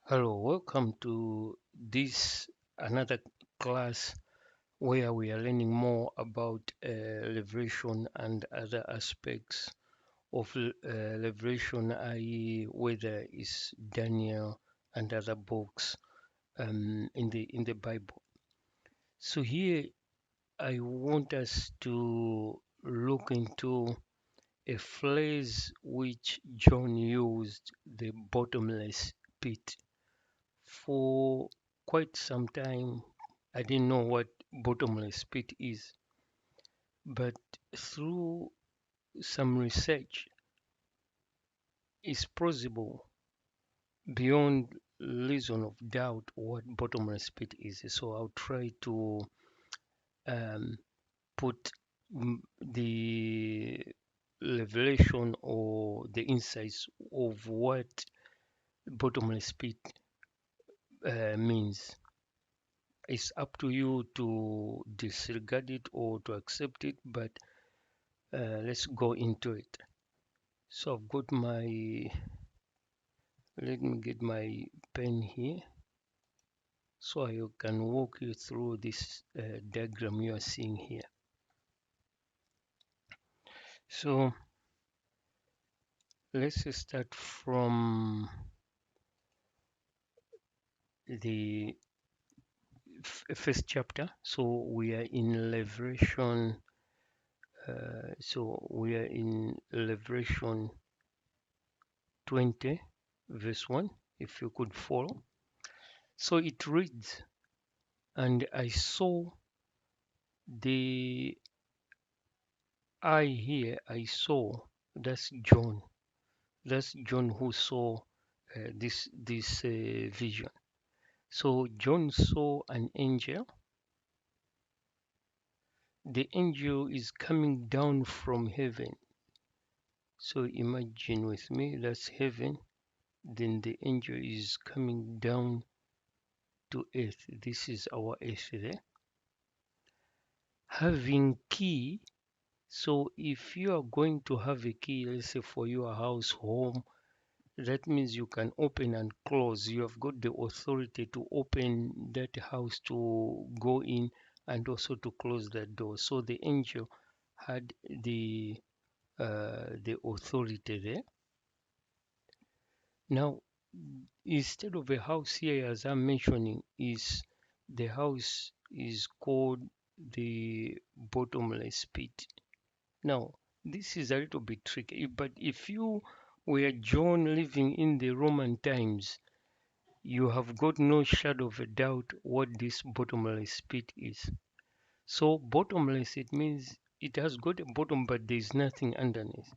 Hello, welcome to this another class where we are learning more about liberation and other aspects of liberation, i.e., whether it's Daniel and other books in the Bible. So here I want us to look into a phrase which John used, the bottomless pit. For quite some time, I didn't know what bottomless pit is, but through some research, it's possible beyond reason of doubt what bottomless pit is. So I'll try to um, put the revelation or the insights of what bottomless pit means. It's up to you to disregard it or to accept it, but let's go into it. So I've got my, let me get my pen here so I can walk you through this diagram you are seeing here. So let's start from the first chapter. So we are in Liberation. So we are in Liberation 20, verse 1, if you could follow. So it reads, and I saw the I saw, that's John. That's John who saw this vision. So John saw an angel. The angel is coming down from heaven. So imagine with me, that's heaven. Then the angel is coming down to earth. This is our earth there. Having key. So if you are going to have a key, let's say for your house, home, that means you can open and close. You have got the authority to open that house to go in and also to close that door. So the angel had the authority there. Now, instead of a house here, as I'm mentioning, is the house is called the bottomless pit. Now, this is a little bit tricky, but if you were John living in the Roman times, you have got no shadow of a doubt what this bottomless pit is. So bottomless, it means it has got a bottom, but there is nothing underneath.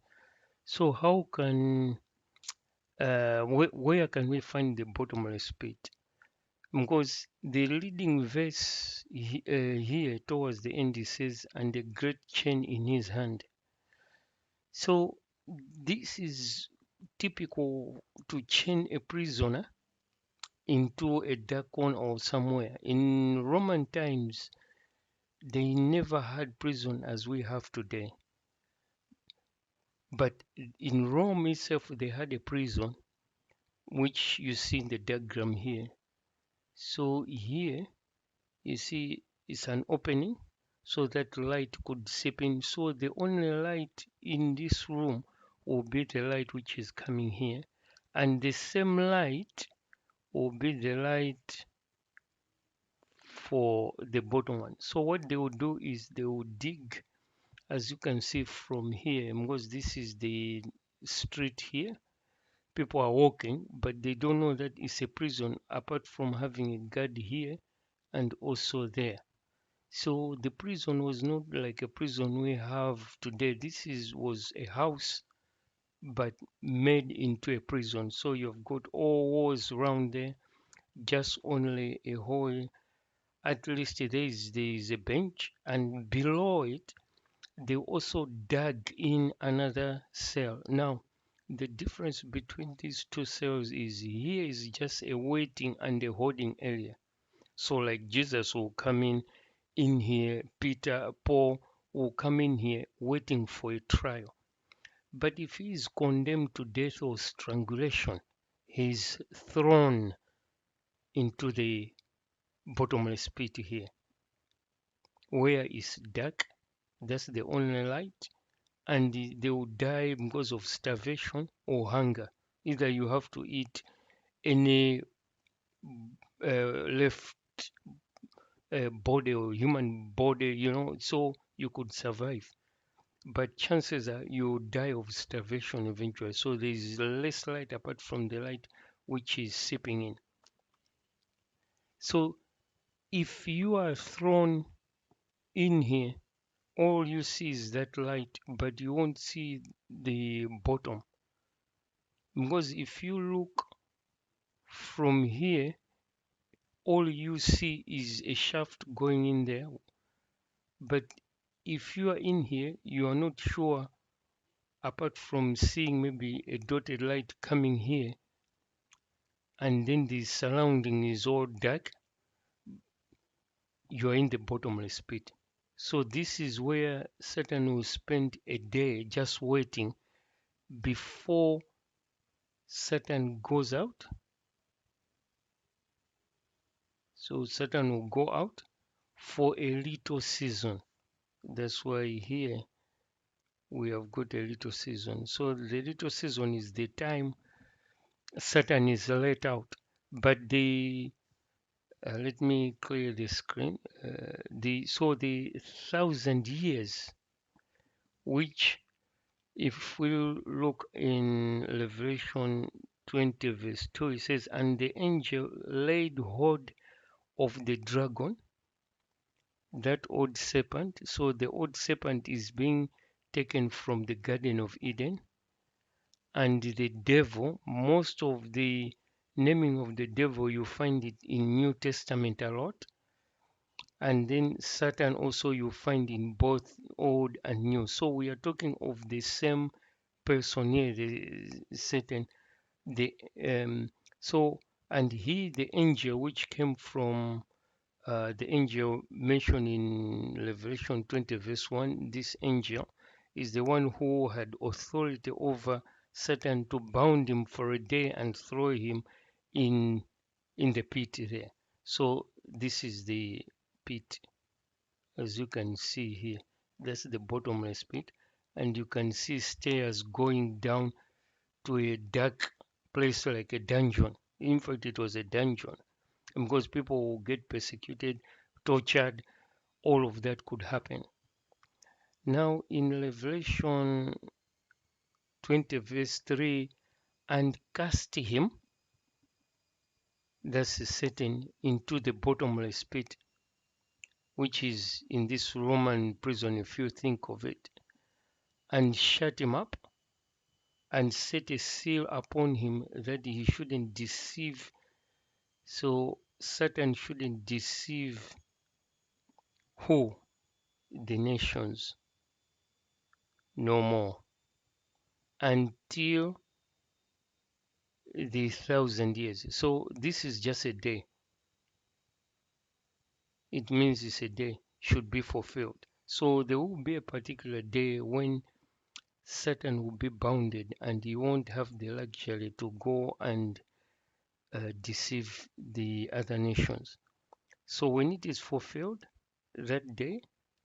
So how can, where can we find the bottomless pit? Because the leading verse here towards the end, it says, and a great chain in his hand. So this is typical to chain a prisoner into a dark corner or somewhere. In Roman times, they never had prison as we have today. But in Rome itself, they had a prison, which you see in the diagram here. So here, you see, it's an opening so that light could seep in. So the only light in this room will be the light which is coming here. And the same light will be the light for the bottom one. So what they will do is they will dig, as you can see from here, because this is the street here. People are walking, but they don't know that it's a prison apart from having a guard here and also there. So the prison was not like a prison we have today. Was a house but made into a prison. So you've got all walls around there, just only a hole. At least there is a bench, and below it they also dug in another cell. Now the difference between these two cells is here is just a waiting and a holding area. So like Jesus will come in here, Peter, Paul will come in here waiting for a trial. But if he is condemned to death or strangulation, he is thrown into the bottomless pit here, where it's dark. That's the only light, and they will die because of starvation or hunger. Either you have to eat any left body or human body, so you could survive. But chances are you die of starvation eventually. So there is less light apart from the light which is seeping in. So if you are thrown in here, all you see is that light, but you won't see the bottom. Because if you look from here, all you see is a shaft going in there. But if you are in here, you are not sure, apart from seeing maybe a dotted light coming here, and then the surrounding is all dark, you are in the bottomless pit. So this is where Satan will spend a day just waiting before Satan goes out. So Satan will go out for a little season. That's why here we have got a little season. So the little season is the time Satan is let out. But the let me clear the screen. The 1,000 years, which if we look in Revelation 20 verse 2, it says, and the angel laid hold of the dragon, that old serpent. So the old serpent is being taken from the Garden of Eden, and the devil, most of the naming of the devil, you find it in New Testament a lot. And then Satan also you find in both old and new. So we are talking of the same person here, the Satan. The so and he, the angel which came from the angel mentioned in Revelation 20 verse 1, this angel is the one who had authority over Satan to bound him for a day and throw him in the pit there. So this is the pit, as you can see here. That's the bottomless pit, and you can see stairs going down to a dark place like a dungeon. In fact, it was a dungeon because people will get persecuted, tortured, all of that could happen. Now, in Revelation 20, verse 3, and cast him, that's Satan, into the bottomless pit, which is in this Roman prison, if you think of it, and shut him up and set a seal upon him that he shouldn't deceive. So Satan shouldn't deceive who? The nations no more until the 1,000 years. So this is just a day. It means it's a day should be fulfilled. So there will be a particular day when Satan will be bounded and he won't have the luxury to go and deceive the other nations. So when it is fulfilled, that day,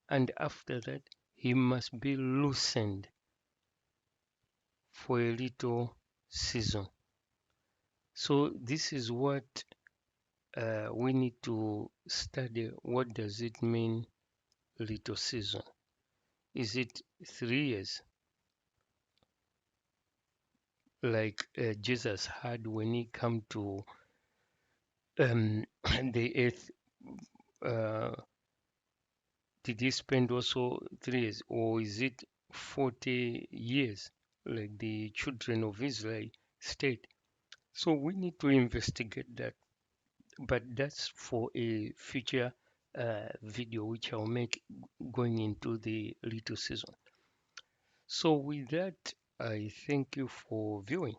and after that, he must be loosened for a little season. So this is what we need to study. What does it mean, little season? Is it 3 years like Jesus had when he come to the earth? Uh, did he spend also 3 years, or is it 40 years like the children of Israel stayed? So we need to investigate that, but that's for a future video which I'll make going into the little season. So with that, I thank you for viewing.